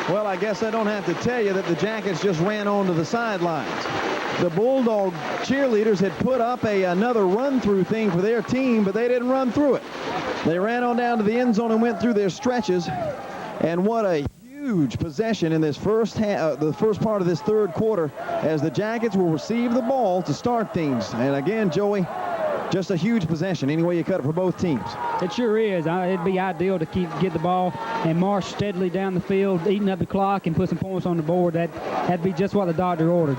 Well, I guess I don't have to tell you that the Jackets just ran onto the sidelines. The Bulldog cheerleaders had put up another run-through thing for their team, but they didn't run through it. They ran on down to the end zone and went through their stretches. And what a huge possession in this the first part of this third quarter, as the Jackets will receive the ball to start things. And again, Joey, just a huge possession any way you cut it for both teams. It sure is. It'd be ideal to get the ball and march steadily down the field, eating up the clock and put some points on the board. That'd be just what the doctor ordered.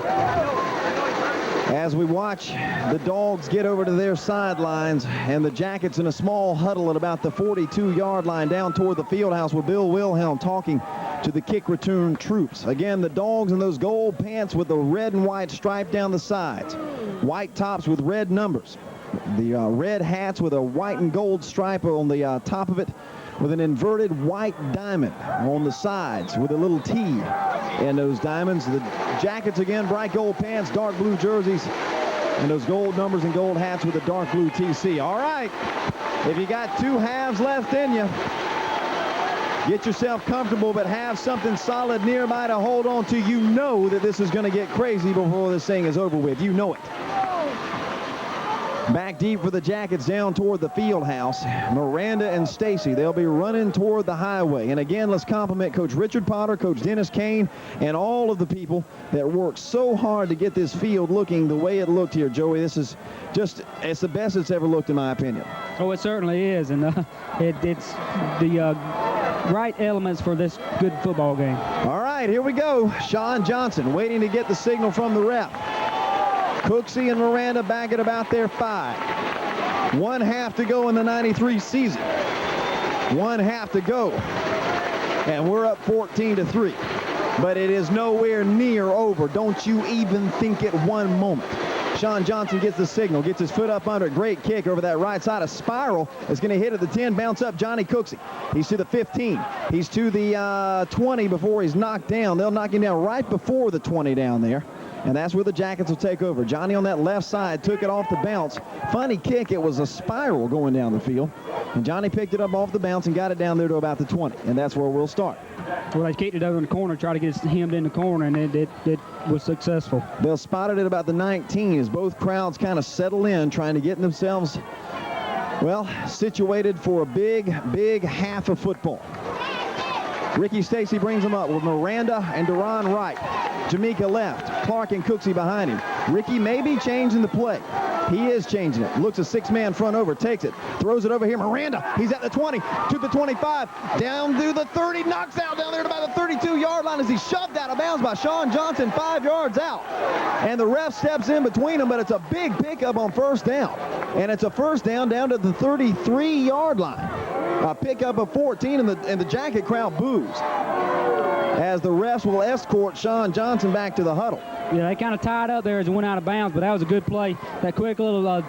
As we watch the Dogs get over to their sidelines, and the Jackets in a small huddle at about the 42-yard line down toward the field house with Bill Wilhelm talking to the kick return troops. Again, the Dogs in those gold pants with the red and white stripe down the sides. White tops with red numbers. The red hats with a white and gold stripe on the top of it, with an inverted white diamond on the sides with a little T in those diamonds. The Jackets again, bright gold pants, dark blue jerseys, and those gold numbers and gold hats with a dark blue TC. All right, if you got two halves left in you, get yourself comfortable, but have something solid nearby to hold on to. You know that this is going to get crazy before this thing is over with. You know it. Back deep for the Jackets down toward the field house. Miranda and Stacy, they'll be running toward the highway. And again, let's compliment Coach Richard Potter, Coach Dennis Kane, and all of the people that worked so hard to get this field looking the way it looked here, Joey. This is just, it's the best it's ever looked in my opinion. Oh, it certainly is. And it's the right elements for this good football game. All right, here we go. Sean Johnson waiting to get the signal from the ref. Cooksey and Miranda back at about their 5. 1 half to go in the 93 season. 1 half to go. And we're up 14-3. But it is nowhere near over. Don't you even think it one moment. Sean Johnson gets the signal, gets his foot up under it. Great kick over that right side. A spiral is going to hit at the 10, bounce up Johnny Cooksey. He's to the 15. He's to the 20 before he's knocked down. They'll knock him down right before the 20 down there. And that's where the Jackets will take over. Johnny on that left side took it off the bounce. Funny kick. It was a spiral going down the field. And Johnny picked it up off the bounce and got it down there to about the 20. And that's where we'll start. Well, they kicked it over in the corner, tried to get it hemmed in the corner, and it was successful. They'll spot it at about the 19 as both crowds kind of settle in, trying to get themselves, well, situated for a big, big half of football. Ricky Stacy brings them up with Miranda and Duran right. Jamaica left. Clark and Cooksey behind him. Ricky may be changing the play. He is changing it. Looks a 6-man front over. Takes it. Throws it over here. Miranda. He's at the 20. To the 25. Down to the 30. Knocks out down there to about the 32-yard line as he's shoved out of bounds by Sean Johnson 5 yards out. And the ref steps in between them, but it's a big pickup on first down. And it's a first down to the 33-yard line. A pickup of 14, and the Jacket crowd boos as the refs will escort Sean Johnson back to the huddle. Yeah, they kind of tied up there as it went out of bounds, but that was a good play. That quick little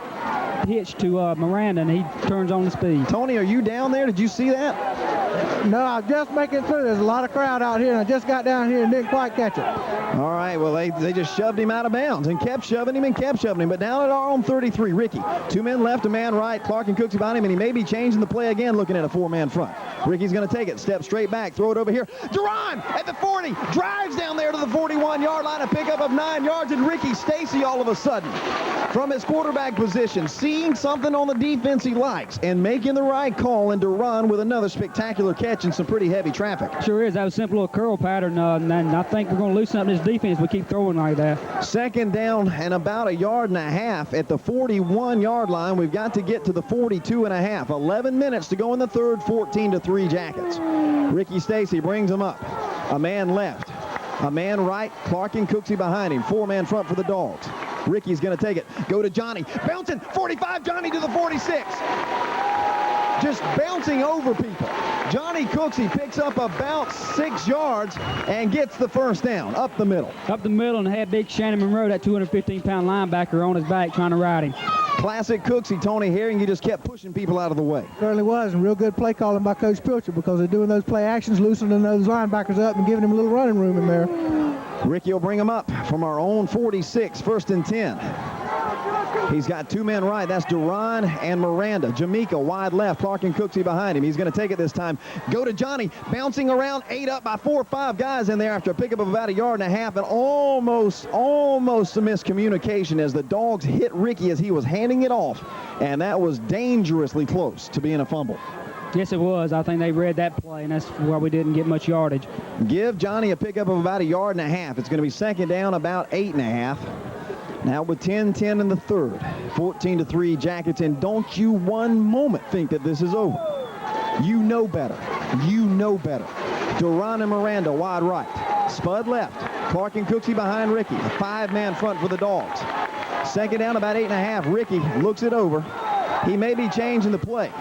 hitch to Miranda, and he turns on the speed. Tony, are you down there? Did you see that? No, I'm just making it through. There's a lot of crowd out here, and I just got down here and didn't quite catch it. All right, well, they just shoved him out of bounds and kept shoving him and kept shoving him. But down at our own 33, Ricky. 2 men left, a man right. Clark and Cooksey behind him, and he may be changing the play again, looking at a 4-man front. Ricky's going to take it, step straight back, throw it over here. Duran at the 40, drives down there to the 41-yard line, a pickup of 9 yards, and Ricky Stacy all of a sudden, from his quarterback position, seeing something on the defense he likes and making the right call, and Duran with another spectacular catch and some pretty heavy traffic. Sure is. That was a simple little curl pattern, and I think we're going to loosen up this defense if we keep throwing like that. Second down and about 1.5 yards at the 41-yard line. We've got to get to the 42.5. 11 minutes to go in the third, 14-3 Jackets. Ricky Stacy brings them up. A man left, a man right, Clark and Cooksey behind him. 4-man front for the Dogs. Ricky's going to take it. Go to Johnny. Bouncing, 45, Johnny to the 46. Just bouncing over people. Johnny Cooksey picks up about 6 yards and gets the first down up the middle. Up the middle, and had big Shannon Monroe, that 215-pound linebacker, on his back trying to ride him. Classic Cooksey, Tony Herring. He just kept pushing people out of the way. Certainly was, and real good play calling by Coach Pilcher, because they're doing those play actions, loosening those linebackers up and giving them a little running room in there. Ricky will bring him up from our own 46, 1st and 10. He's got two men right. That's Duran and Miranda. Jamaica wide left. Clark and Cooksey behind him. He's going to take it this time. Go to Johnny. Bouncing around. 8 up by 4 or 5 guys in there after a pickup of about 1.5 yards. And almost a miscommunication as the Dogs hit Ricky as he was handing it off. And that was dangerously close to being a fumble. Yes, it was. I think they read that play, and that's why we didn't get much yardage. Give Johnny a pickup of about 1.5 yards. It's going to be second down about 8.5. Now with 10-10 in the third. 14-3 Jackets, and don't you one moment think that this is over. You know better. You know better. Duran and Miranda wide right. Spud left. Clark and Cooksey behind Ricky. A 5-man front for the Dogs. Second down about 8.5. Ricky looks it over. He may be changing the play.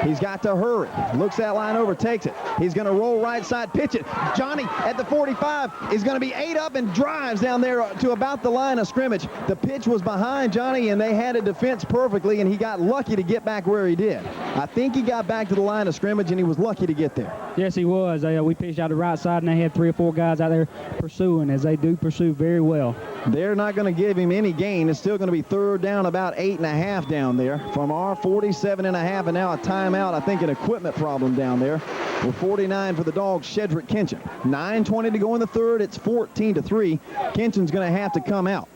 He's got to hurry. Looks that line over, takes it. He's going to roll right side, pitch it. Johnny at the 45 is going to be 8 up and drives down there to about the line of scrimmage. The pitch was behind Johnny, and they had a defense perfectly, and he got lucky to get back where he did. I think he got back to the line of scrimmage, and he was lucky to get there. Yes, he was. We pitched out the right side, and they had 3 or 4 guys out there pursuing, as they do pursue very well. They're not going to give him any gain. It's still going to be third down about 8.5 down there from our 47.5, and now a timeout, I think an equipment problem down there. With 49 for the Dogs, Shedrick Kinchin. 9:20 to go in the third. It's 14-3. Kinchin's going to have to come out.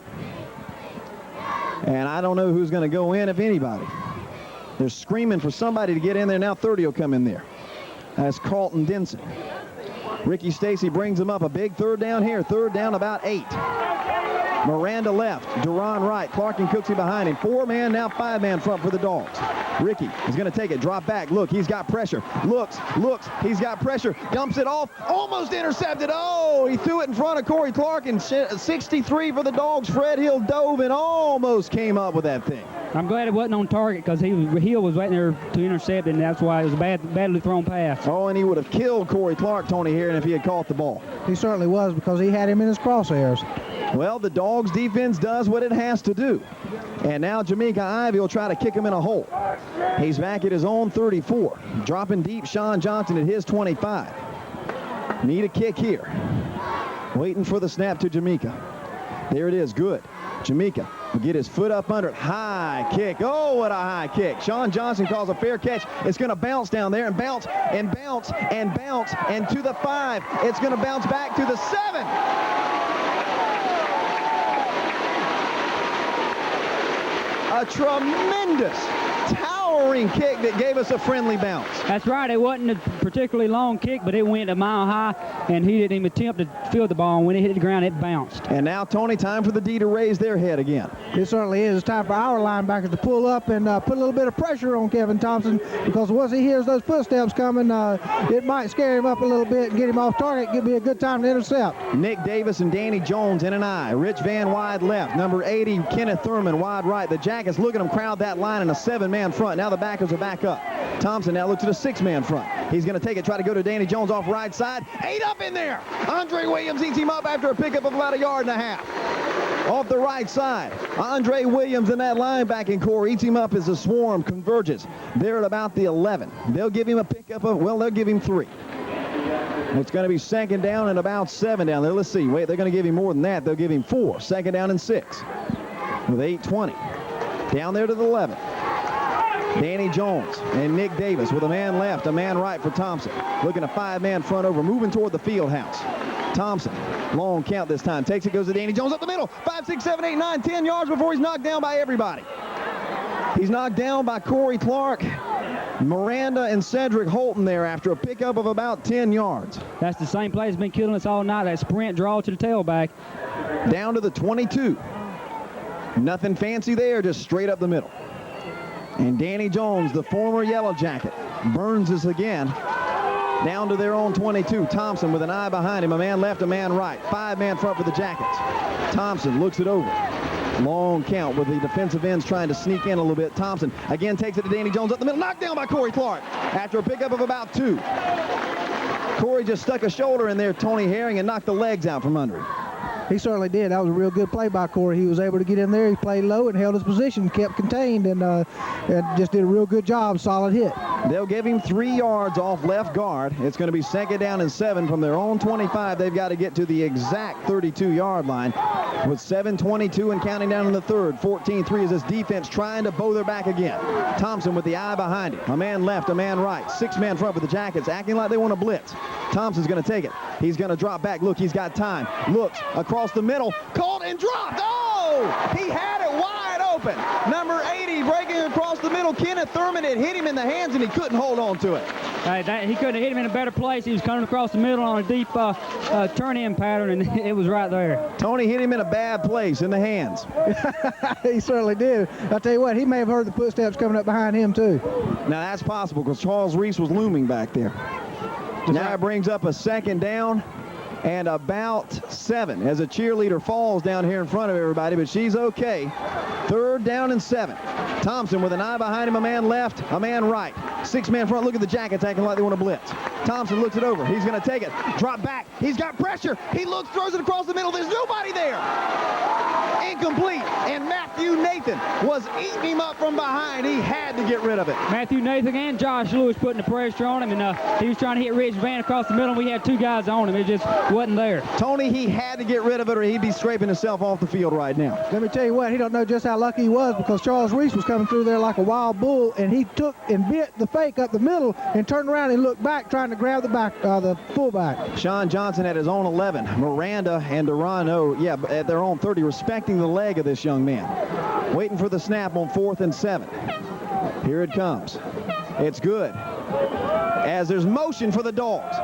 And I don't know who's going to go in, if anybody. They're screaming for somebody to get in there. Now 30 will come in there. That's Carlton Denson. Ricky Stacy brings him up. A big third down here. Third down about 8. Miranda left. Duran right. Clark and Cooksey behind him. 4-man, now 5-man front for the Dogs. Ricky is going to take it. Drop back. Look, he's got pressure. Looks. He's got pressure. Dumps it off. Almost intercepted. Oh, he threw it in front of Corey Clark. And 63 for the Dogs. Fred Hill dove and almost came up with that thing. I'm glad it wasn't on target because Hill was waiting there to intercept, and that's why it was a badly thrown pass. Oh, and he would have killed Corey Clark, Tony Herron, if he had caught the ball. He certainly was, because he had him in his crosshairs. Well, the Dogs defense does what it has to do. And now Jamaica Ivy will try to kick him in a hole. He's back at his own 34. Dropping deep, Sean Johnson at his 25. Need a kick here. Waiting for the snap to Jamaica. There it is, good. Jamaica will get his foot up under it. High kick. Oh, what a high kick. Sean Johnson calls a fair catch. It's going to bounce down there and bounce and bounce and bounce. And to the 5. It's going to bounce back to the 7. A tremendous, towering kick that gave us a friendly bounce. That's right. It wasn't a particularly long kick, but it went a mile high, and he didn't even attempt to field the ball. And when it hit the ground, it bounced. And now, Tony, time for the D to raise their head again. It certainly is. It's time for our linebackers to pull up and put a little bit of pressure on Kevin Thompson, because once he hears those footsteps coming, it might scare him up a little bit and get him off target. Give me a good time to intercept. Nick Davis and Danny Jones in an eye. Rich Van wide left. Number 80, Kenneth Thurman wide right. The Jackets, look at them crowd that line in a 7-man front. Now the backers are back up. Thompson now looks at a 6-man front. He's going to take it, try to go to Danny Jones off right side. 8 up in there. Andre Williams eats him up after a pickup of about 1.5 yards. Off the right side, Andre Williams in that linebacking core eats him up as the swarm converges. They're at about the 11. They'll give him a pickup of, well, they'll give him 3. It's going to be second down and about 7 down there. Let's see. Wait, they're going to give him more than that. They'll give him 4. Second down and 6 with 8:20. Down there to the 11. Danny Jones and Nick Davis with a man left, a man right for Thompson. Looking a 5-man front over, moving toward the field house. Thompson, long count this time. Takes it, goes to Danny Jones up the middle. 5, 6, 7, 8, 9, 10 yards before he's knocked down by everybody. He's knocked down by Corey Clark, Miranda, and Cedric Holton there after a pickup of about 10 yards. That's the same play that's been killing us all night, that sprint draw to the tailback. Down to the 22. Nothing fancy there, just straight up the middle. And Danny Jones, the former Yellow Jacket, burns us again. Down to their own 22. Thompson with an eye behind him. A man left, a man right. 5-man front for the Jackets. Thompson looks it over. Long count with the defensive ends trying to sneak in a little bit. Thompson again takes it to Danny Jones up the middle. Knocked down by Corey Clark after a pickup of about 2. Corey just stuck a shoulder in there, Tony Herring, and knocked the legs out from under him. He certainly did. That was a real good play by Corey. He was able to get in there. He played low and held his position, kept contained, and just did a real good job. Solid hit. They'll give him 3 yards off left guard. It's going to be 2nd down and 7 from their own 25. They've got to get to the exact 32-yard line with 7:22 and counting down in the third. 14-3 is this defense trying to bow their back again. Thompson with the eye behind him. A man left, a man right. 6-man front with the Jackets acting like they want to blitz. Thompson's going to take it. He's going to drop back. Look, he's got time. Looks across the middle. Caught and dropped. Oh! He had it wide open. Number 80 breaking across the middle. Kenneth Thurman had hit him in the hands, and he couldn't hold on to it. He couldn't have hit him in a better place. He was coming across the middle on a deep turn-in pattern, and it was right there. Tony hit him in a bad place in the hands. He certainly did. I'll tell you what, he may have heard the footsteps coming up behind him, too. Now, that's possible because Charles Reese was looming back there. Now it brings up a 2nd down and about 7 as a cheerleader falls down here in front of everybody, but she's okay. 3rd down and 7. Thompson with an eye behind him, a man left, a man right. 6-man front. Look at the Jackets acting like they want to blitz. Thompson looks it over. He's going to take it. Drop back. He's got pressure. He looks, throws it across the middle. There's nobody there. Incomplete. And Matthew Nathan was eating him up from behind. He had to get rid of it. Matthew Nathan and Josh Lewis putting the pressure on him, and he was trying to hit Rich Van across the middle, and we had 2 guys on him. It just wasn't there. Tony, he had to get rid of it or he'd be scraping himself off the field right now. Let me tell you what, he don't know just how lucky he was because Charles Reese was coming through there like a wild bull, and he took and bit the fake up the middle and turned around and looked back trying to grab the fullback. Sean Johnson at his own 11. Miranda and Durano, at their own 30, respecting the leg of this young man. Waiting for the snap on 4th and 7. Here it comes. It's good. As there's motion for the Dogs.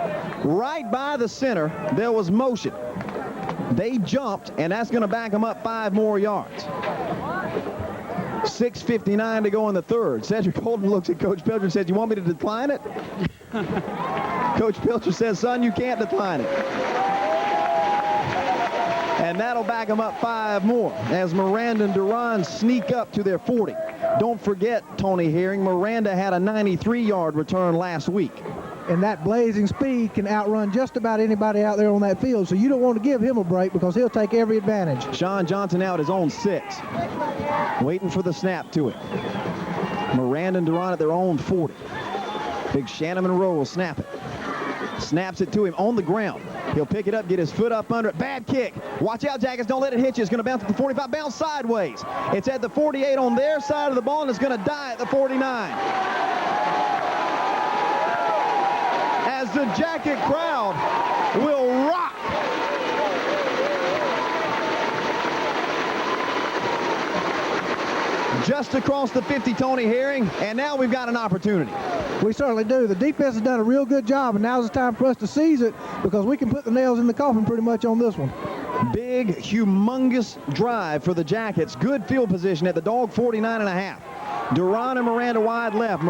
Right by the center, there was motion. They jumped, and that's going to back them up 5 more yards. 6:59 to go in the third. Cedric Holden looks at Coach Pilcher and says, "You want me to decline it?" Coach Pilcher says, "Son, you can't decline it." And that'll back them up 5 more as Miranda and Duran sneak up to their 40. Don't forget, Tony Herring, Miranda had a 93-yard return last week. And that blazing speed can outrun just about anybody out there on that field, so you don't want to give him a break because he'll take every advantage. Sean Johnson out his own 6. Waiting for the snap to it. Miranda and Duran at their own 40. Big Shannon Monroe will snap it. Snaps it to him on the ground. He'll pick it up, get his foot up under it. Bad kick. Watch out, Jackets. Don't let it hit you. It's going to bounce at the 45. Bounce sideways. It's at the 48 on their side of the ball, and it's going to die at the 49. As the Jacket crowd will rock. Just across the 50, Tony Herring, and now we've got an opportunity. We certainly do. The defense has done a real good job, and now's the time for us to seize it because we can put the nails in the coffin pretty much on this one. Big, humongous drive for the Jackets. Good field position at the Dog 49.5. Duran and Miranda wide left,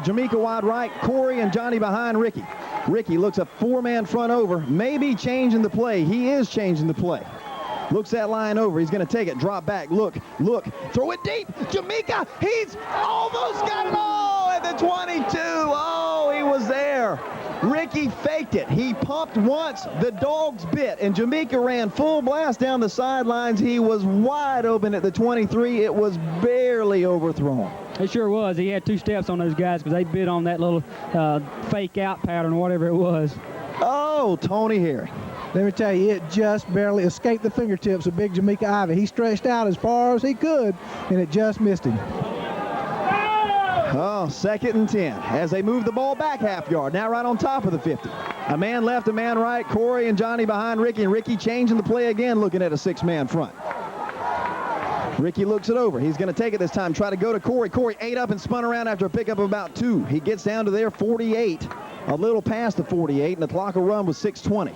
Jamaica wide right, Corey and Johnny behind Ricky. Ricky looks a 4-man front over, maybe changing the play. He is changing the play. Looks that line over. He's going to take it. Drop back. Look. Throw it deep. Jamaica. He's almost got it all at the 22. Oh, he was there. Ricky faked it. He pumped once. The Dogs bit. And Jamaica ran full blast down the sidelines. He was wide open at the 23. It was barely overthrown. It sure was. He had 2 steps on those guys because they bit on that little fake out pattern or whatever it was. Oh, Tony Herring. Let me tell you, it just barely escaped the fingertips of big Jamaica Ivy. He stretched out as far as he could, and it just missed him. Oh, 2nd and 10 as they move the ball back half yard. Now right on top of the 50. A man left, a man right. Corey and Johnny behind Ricky, and Ricky changing the play again, looking at a 6-man front. Ricky looks it over. He's going to take it this time. Try to go to Corey. Corey ate up and spun around after a pickup of about 2. He gets down to their 48, a little past the 48, and the clock will run with 6:20.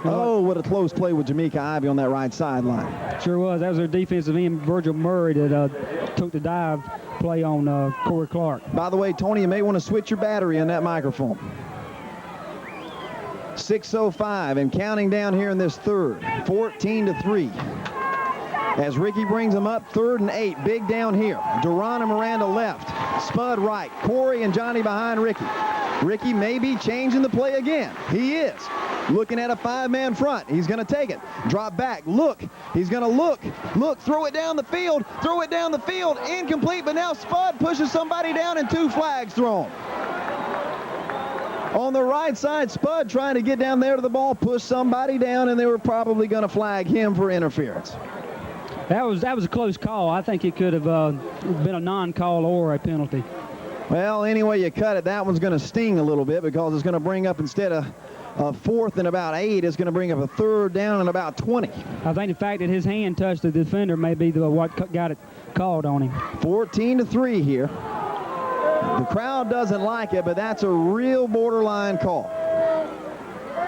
Oh, what a close play with Jamaica Ivy on that right sideline. Sure was. That was their defensive end, Virgil Murray, that took the dive play on Corey Clark. By the way, Tony, you may want to switch your battery in that microphone. 6:05 and counting down here in this third. 14-3. As Ricky brings them up, 3rd and 8. Big down here. Duran and Miranda left. Spud right. Corey and Johnny behind Ricky. Ricky may be changing the play again. He is. Looking at a 5-man front. He's going to take it. Drop back. Look. He's going to look. Look. Throw it down the field. Throw it down the field. Incomplete, but now Spud pushes somebody down and 2 flags thrown. On the right side, Spud trying to get down there to the ball, push somebody down, and they were probably going to flag him for interference. That was a close call. I think it could have been a non-call or a penalty. Well, anyway you cut it, that one's going to sting a little bit because it's going to bring up, instead of a 4th and about 8, it's going to bring up a 3rd down and about 20. I think the fact that his hand touched the defender may be what got it called on him. 14-3 here. The crowd doesn't like it, but that's a real borderline call.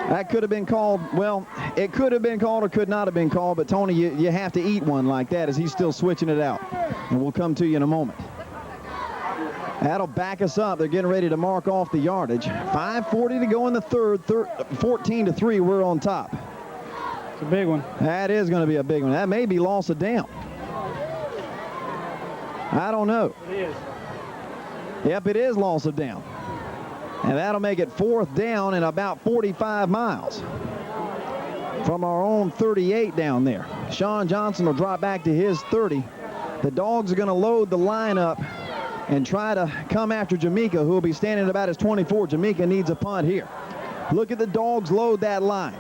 That could have been called, well, it could have been called or could not have been called, but Tony, you have to eat one like that as he's still switching it out. And we'll come to you in a moment. That'll back us up. They're getting ready to mark off the yardage. 5:40 to go in the third. 14-3, we're on top. It's a big one. That is going to be a big one. That may be loss of down. I don't know. It is. Yep, it is loss of down. And that'll make it 4th down and about 45 miles from our own 38 down there. Sean Johnson will drop back to his 30. The Dogs are going to load the lineup and try to come after Jamaica, who will be standing at about his 24. Jamaica needs a punt here. Look at the Dogs load that line.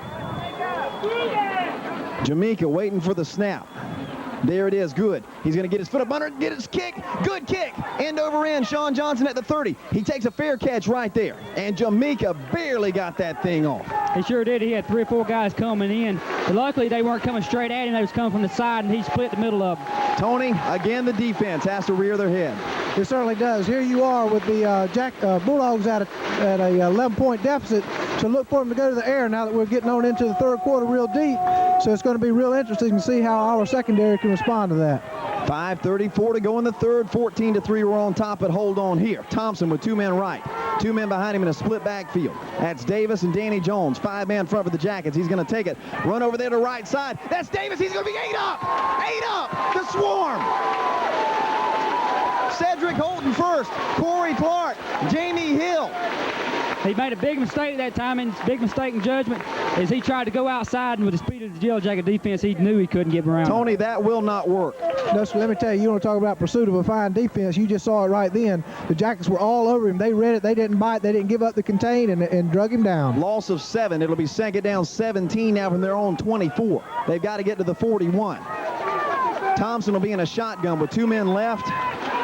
Jamaica waiting for the snap. There it is, good. He's going to get his foot up under it, get his kick. Good kick. End over end, Sean Johnson at the 30. He takes a fair catch right there. And Jamaica barely got that thing off. He sure did. He had 3 or 4 guys coming in. But luckily, they weren't coming straight at him. They was coming from the side, and he split the middle of them. Tony, again, the defense has to rear their head. It certainly does. Here you are with the Bulldogs at a 11-point deficit. So look for them to go to the air now that we're getting on into the 3rd quarter real deep. So it's going to be real interesting to see how our secondary can respond to that. 5:34 to go in the 3rd. 14-3, we're on top, but hold on here. Thompson with 2 men right. 2 men behind him in a split backfield. That's Davis and Danny Jones. 5-man front for the Jackets. He's going to take it. Run over there to right side. That's Davis. He's going to be 8 up. 8 up. The swarm. Cedric Holton first. Corey Clark. Jamie Hill. He made a big mistake that time, and big mistake in judgment as he tried to go outside, and with the speed of the Yellow Jacket defense, he knew he couldn't get him around. Tony, that will not work. No, so let me tell you, you want to talk about pursuit of a fine defense. You just saw it right then. The Jackets were all over him. They read it. They didn't bite. They didn't give up the contain and drug him down. Loss of 7. It'll be 2nd down 17 now from their own 24. They've got to get to the 41. Thompson will be in a shotgun with 2 men left,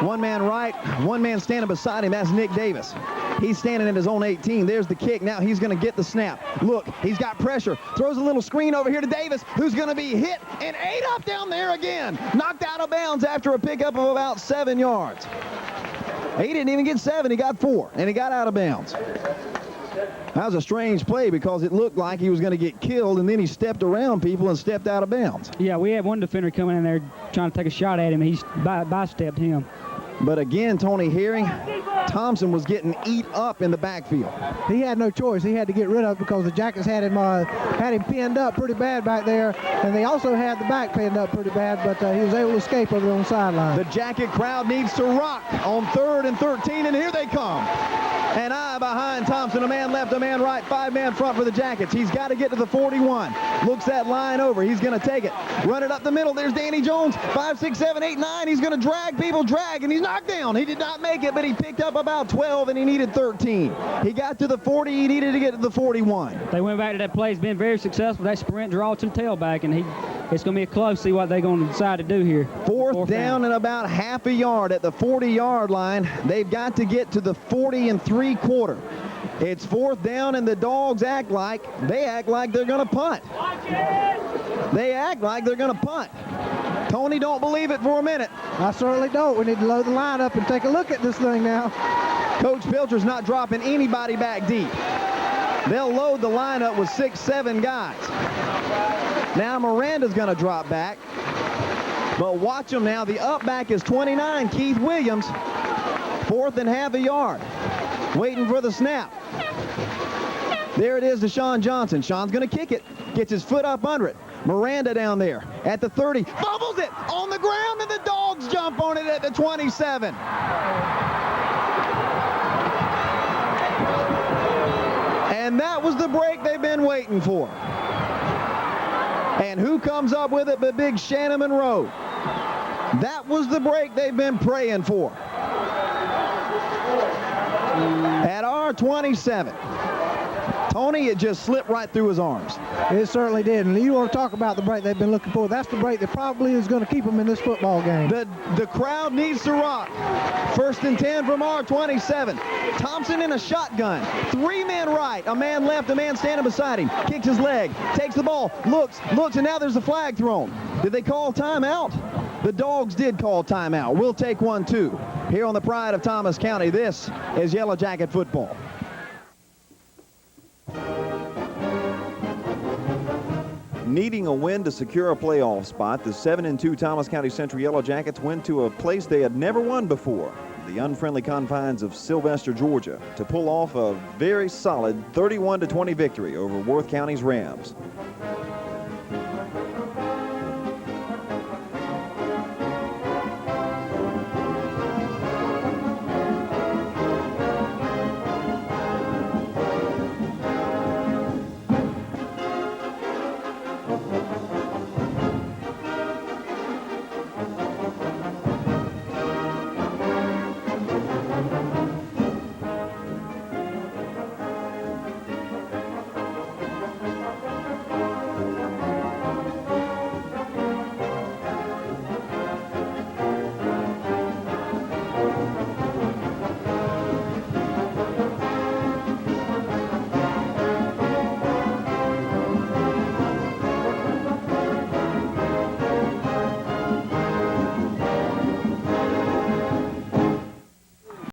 1 man right, 1 man standing beside him. That's Nick Davis. He's standing at his own 18. There's the kick. Now he's going to get the snap. Look, he's got pressure. Throws a little screen over here to Davis, who's going to be hit and 8 up down there again. Knocked out of bounds after a pickup of about 7 yards. He didn't even get 7. He got 4, and he got out of bounds. That was a strange play because it looked like he was going to get killed, and then he stepped around people and stepped out of bounds. Yeah, we had one defender coming in there trying to take a shot at him, and he bystepped him. But again, Tony Herring, Thompson was getting eat up in the backfield. He had no choice. He had to get rid of it because the Jackets had him pinned up pretty bad back there, and they also had the back pinned up pretty bad, but he was able to escape over on the sideline. The Jacket crowd needs to rock on 3rd and 13, and here they come. An eye behind Thompson, a man left, a man right, 5-man front for the Jackets. He's got to get to the 41. Looks that line over. He's going to take it. Run it up the middle. There's Danny Jones. 5, 6, 7, 8, 9. He's going to drag people, and he's knocked down. He did not make it, but he picked up about 12, and he needed 13. He got to the 40. He needed to get to the 41. They went back to that play. It's been very successful. That sprint draw to the tailback, and it's going to be close. See what they're going to decide to do here. 4th down and about half a yard at the 40-yard line. They've got to get to the 40 and 3/4. It's 4th down, and the Dogs act like they're going to punt. They act like they're going to punt. Tony, don't believe it for a minute. I certainly don't. We need to load the line up and take a look at this thing now. Coach Pilcher's not dropping anybody back deep. They'll load the lineup with 6, 7 guys. Now Miranda's going to drop back. But watch him now. The up back is 29, Keith Williams. 4th and half a yard. Waiting for the snap. There it is to Sean Johnson. Sean's going to kick it. Gets his foot up under it. Miranda down there at the 30. Fumbles it on the ground, and the Dogs jump on it at the 27. And that was the break they've been waiting for. And who comes up with it but big Shannon Monroe? That was the break they've been praying for. At our 27. Tony, it just slipped right through his arms. It certainly did. And you want to talk about the break they've been looking for. That's the break that probably is going to keep them in this football game. The crowd needs to rock. 1st and 10 from our 27. Thompson in a shotgun. 3 men right, a man left, a man standing beside him. Kicks his leg, takes the ball, looks, and now there's a flag thrown. Did they call timeout? The Dogs did call timeout. We'll take one, too. Here on the Pride of Thomas County, this is Yellow Jacket football. Needing a win to secure a playoff spot, the 7-2 Thomas County Central Yellow Jackets went to a place they had never won before, the unfriendly confines of Sylvester, Georgia, to pull off a very solid 31-20 victory over Worth County's Rams.